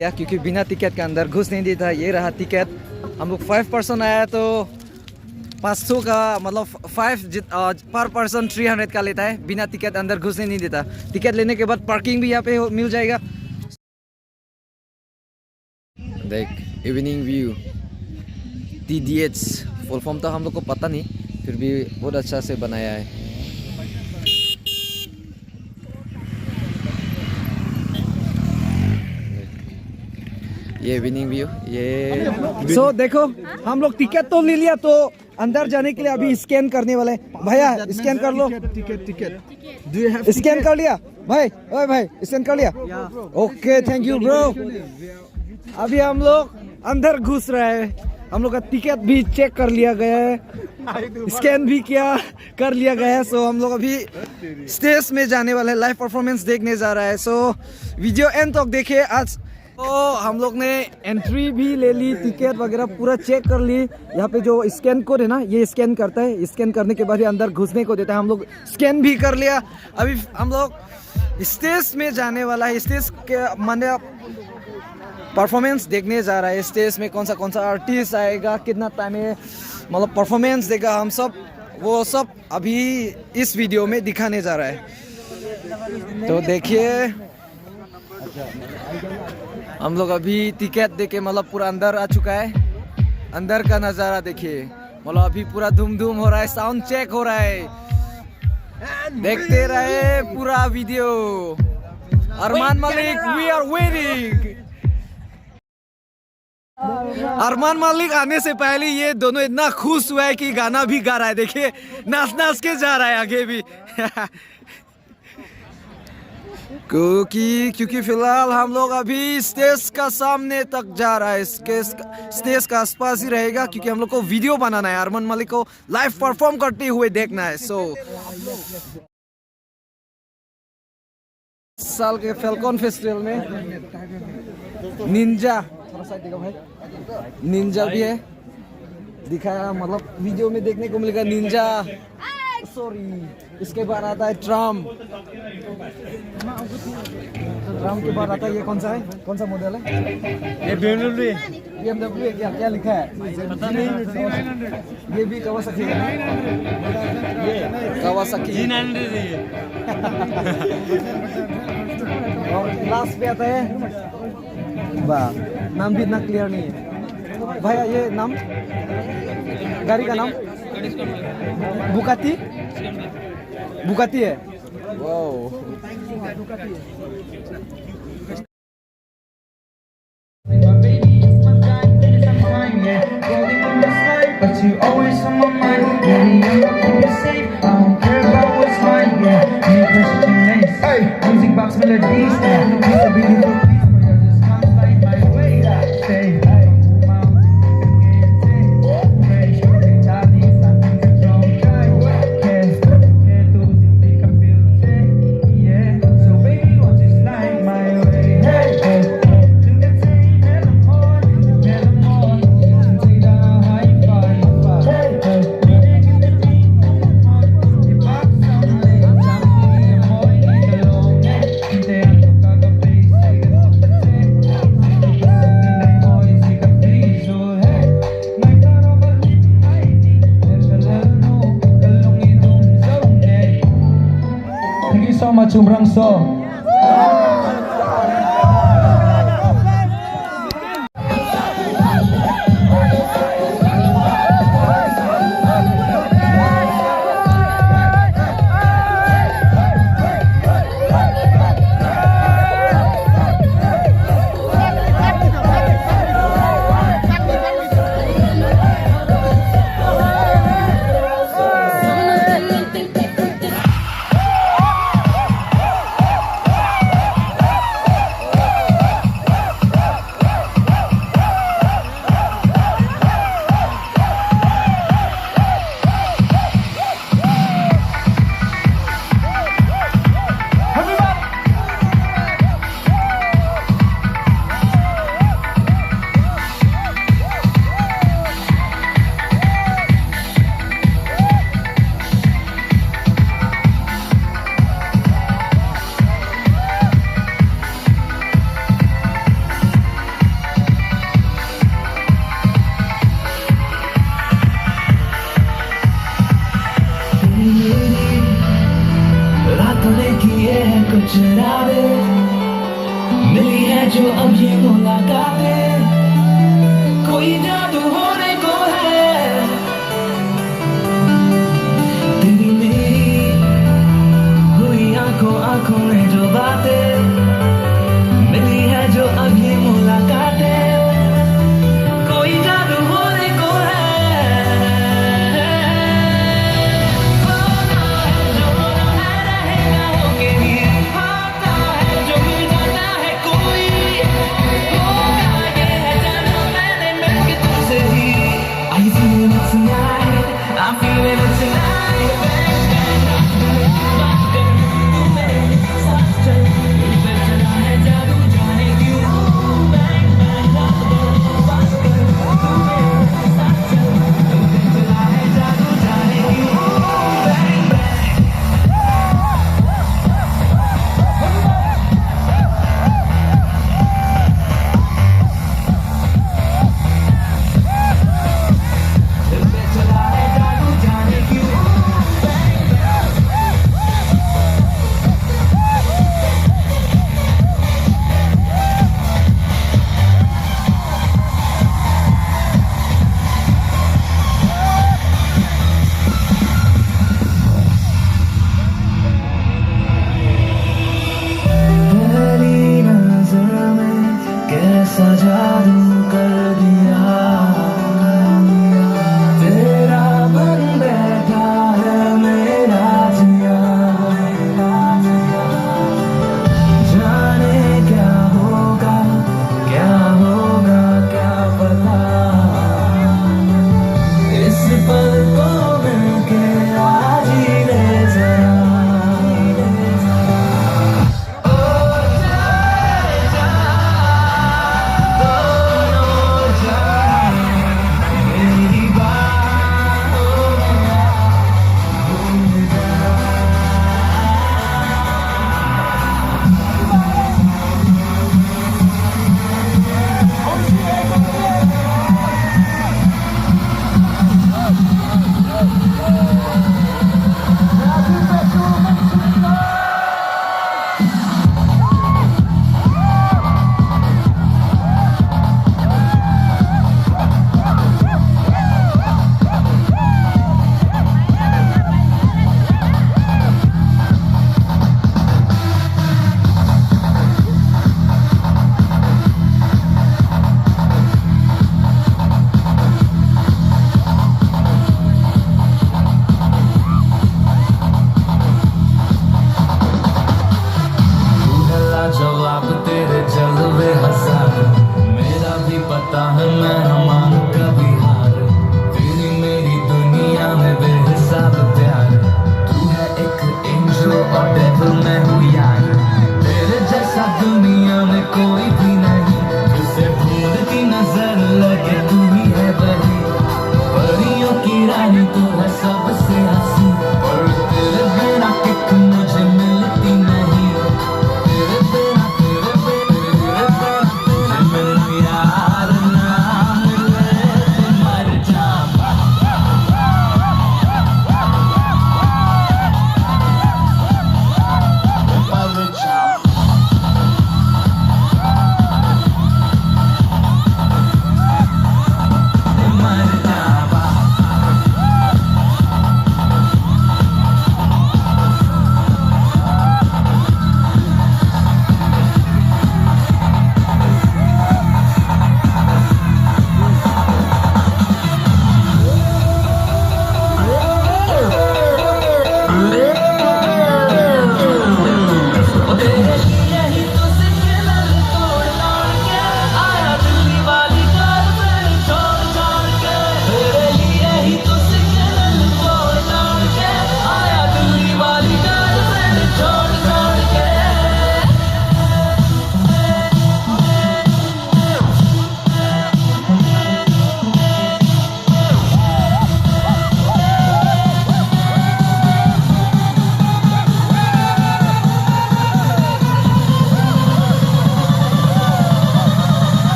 या क्योंकि बिना टिकट के अंदर घुस नहीं देता। ये रहा टिकट। हम लोग 5 पर्सन आया तो 500 का मतलब 5 पर पर्सन 300 का लेता है। बिना टिकट अंदर घुसने नहीं देता। टिकट लेने के बाद पार्किंग भी यहाँ पे मिल जाएगा। देख evening view TDH full form तो हम लोग को पता नहीं, फिर भी बहुत अच्छा से बनाया है। ये इवनिंग व्यू ये सो देखो हम लोग टिकट तो ले लिया, तो अंदर जाने के लिए अभी स्कैन करने वाले हैं। भैया स्कैन कर लो। टिकट स्कैन कर लिया भाई? ओए भाई स्कैन कर लिया? Okay thank you bro. अभी हम लोग अंदर घुस रहे हैं। हम लोग का टिकट भी चेक कर लिया गया है, स्कैन भी कर लिया गया है। सो हम लोग अभी स्टेज में जाने वाले हैं, लाइव परफॉर्मेंस देखने जा रहा है। सो वीडियो एंड तक देखिए आज। तो हम लोग ने एंट्री भी ले ली, टिकट वगैरह पूरा चेक कर ली। यहाँ पे जो स्कैन कोड है ना, ये स्कैन करता है। स्कैन करने के बाद ही अंदर घुसने को देता है। हम लोग स्कैन भी कर लिया। अभी हम लोग स्टेज में जाने वाला है। स्टेज के माने परफॉर्मेंस देखने जा रहा है। स्टेज में कौन सा आर्टिस्ट आएगा, कितना टाइम में मतलब परफॉर्मेंस देगा, हम सब वो सब अभी इस वीडियो में दिखाने जा रहा है। तो देखिए हम लोग अभी टिकट देके मतलब पूरा अंदर आ चुका है। अंदर का नज़ारा देखिए, मतलब अभी पूरा धूम हो रहा है, साउंड चेक हो रहा है। देखते रहे पूरा video. Armaan Malik we are waiting. Armaan Malik आने से पहले ये दोनों इतना खुश हुआ है कि गाना भी गा रहा है। देखिए नाच के जा रहा है आगे भी। क्योंकि फिलहाल हम लोग अभी स्टेज का सामने तक जा रहा है। स्टेज का आसपास ही रहेगा क्योंकि हम लोग को वीडियो बनाना है। अरमान मलिक को लाइव परफॉर्म करते हुए देखना है। सो साल के फैल्कन फेस्टिवल में निंजा भी है, दिखाया मतलब वीडियो में देखने को मिलेगा निंजा। सॉरी इसके बाद आता है ट्राम के बाद आता है ये कौन सा मॉडल है? ये BMW है। क्या लिखा है पता नहीं। ये भी कावासाकी है। ये कावासाकी G900 है। और लास्ट पे आता है वाह, नाम भी इतना क्लियर नहीं है भैया। ये नाम गाड़ी का नाम बुकाती है। Wow But you always on my mind. Baby, I'm not gonna be safe. I don't care about what's mine. Yeah, me pressure to lace. Hey, music box melodies. Yeah, it's a beautiful piece, but I just can't find my way. Say, hey, my own thing again. Say, hey, Charlie, something's wrong. Can't do it, make I feel safe. Yeah, so baby, won't you slide my way? Hey, hey, to the day in the morning, take the high five. Thank you so much, Umrangso. जो अब ये मुलाकातें, कोई जादू होने को है। तेरी मेरी हुई आंखों में जो बातें मिली है, जो अब ये मुलाकातें, कोई जादू होने को है। होना है जो होना है, रहेगा होके ही होता है, जो मिल जाता है कोई होगा, ये है जाना मैंने मिलके तुझसे ही। Are you feeling it tonight? I'm feeling it tonight. बात कर तू मेरे साथ चल, दिल पे चला है जादू जाने क्यों। Bang bang बात कर तू मेरे साथ चल, दिल पे चला है जादू जाने क्यों। Bang bang दिल पे चला है जादू जाने क्यों। पहली नजर में कैसा जादू कर दिया, तेरा बन बैठा है मेरा जिया। जाने क्या होगा क्या पता, इस पल को मिलके आज ही ले जरा। ओ जा जा दोनों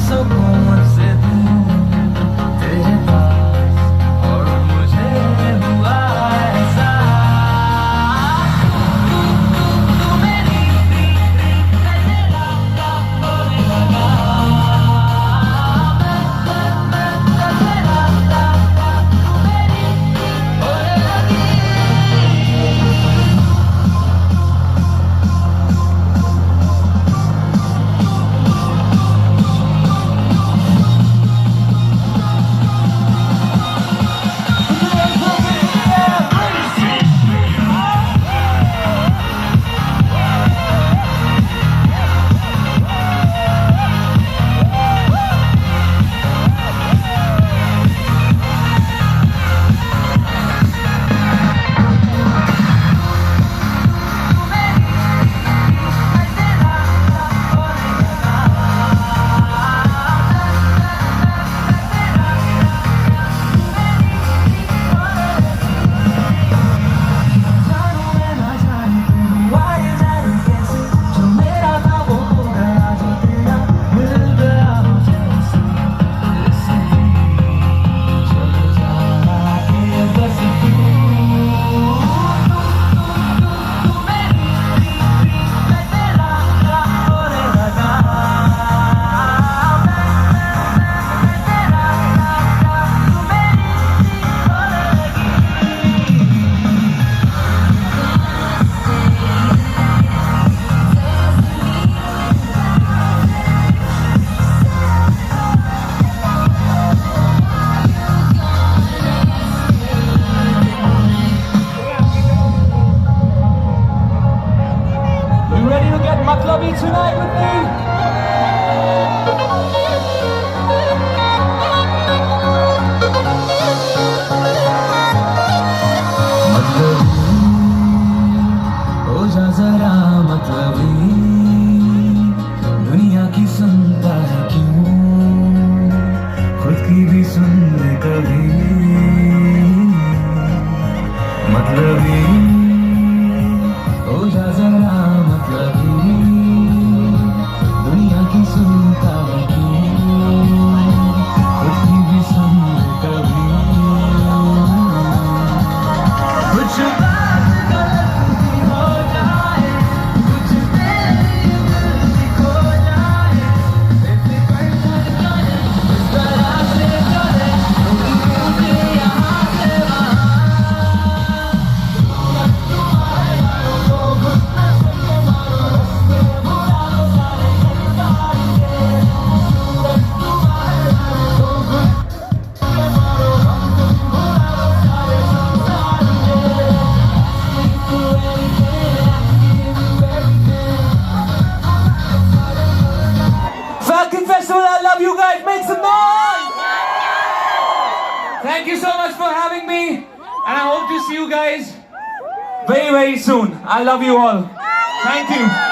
सुकून से दूर तेरे पास और मुझे हुआ ऐसा तू मेरी मैं तेरा होने लगा मैं तेरा तू मेरी होने लगी You ready to get matlabi tonight with me? हो जा जरा मतलबी दुनिया की सुनता है क्यों खुद की भी सुन ले कभी मतलबी हो जा जरा मतलबी दुनिया की सुनता है क्यों खुद की भी सुन ले कभी कुछ बात गलत भी हो जाए कुछ तेरी दिल भी खो जाए बेफिक्र चले इस तरह से चले मुझे यहाँ से Falcon Festival, I love you guys. Make some noise! Thank you so much for having me. And I hope to see you guys very, very soon. I love you all. Thank you.